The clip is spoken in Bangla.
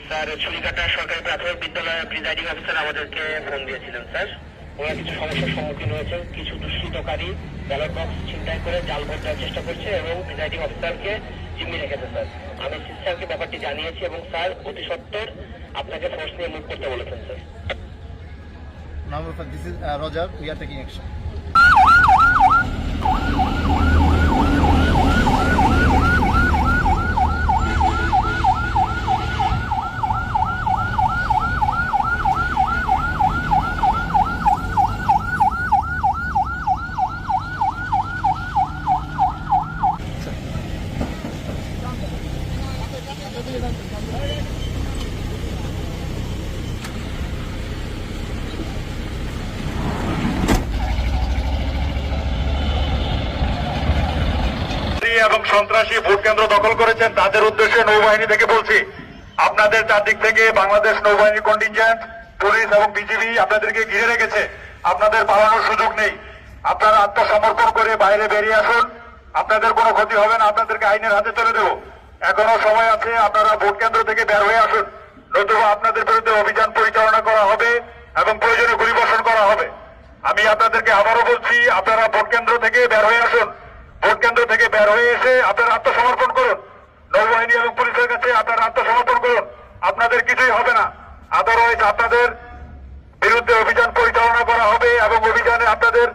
স্যার ছুরিকাটা সরকারি প্রাথমিক বিদ্যালয়ের প্রিজাইডিং অফিসার আমাদেরকে ফোন দিয়েছিলেন স্যার। ওরা কিছু সমস্যার সম্মুখীন হয়েছে, কিছু দুষ্কৃতকারী ব্যালট বক্স ছিনতাই করে জাল ভোট দেওয়ার চেষ্টা করছে এবং প্রিজাইডিং অফিসারকে জিম্মি রেখেছে স্যার। আমি স্যারকে ব্যাপারটি জানিয়েছি এবং স্যার অতি সত্বর আপনাকে ফোর্স নিয়ে মুভ করতে বলেছেন sir. This is Roger. We are taking action. এবং সন্ত্রাসী ভোট কেন্দ্র দখল করেছেন তাদের উদ্দেশ্যে নৌবাহিনী থেকে বলছি, আপনাদের চারদিক থেকে বাংলাদেশ নৌবাহিনী কন্টিনজেন্ট, পুলিশ এবং বিজিবি আপনাদেরকে ঘিরে রেখেছে। আপনাদের পালানোর সুযোগ নেই। আপনারা আত্মসমর্পণ করে বাইরে বেরিয়ে আসুন। আপনাদের কোনো ক্ষতি হবে না, আপনাদেরকে আইনের হাতে তুলে দেব। এখনো সময় আছে, আপনারা ভোট কেন্দ্র থেকে বের হয়ে আসুন, নতুবা আপনাদের বিরুদ্ধে অভিযান পরিচালনা করা হবে এবং প্রয়োজনে গুলিবর্ষণ করা হবে। আমি আপনাদেরকে আবারও বলছি, আপনারা ভোট কেন্দ্র থেকে বের হয়ে আসুন। ভোট কেন্দ্র থেকে বের হয়ে এসে আপনারা আত্মসমর্পণ করুন। নৌবাহিনী এবং পুলিশের কাছে আপনারা আত্মসমর্পণ করুন। আপনাদের কিছুই হবে না। আদারওয়াইজ আপনাদের বিরুদ্ধে অভিযান পরিচালনা করা হবে এবং অভিযানে আপনাদের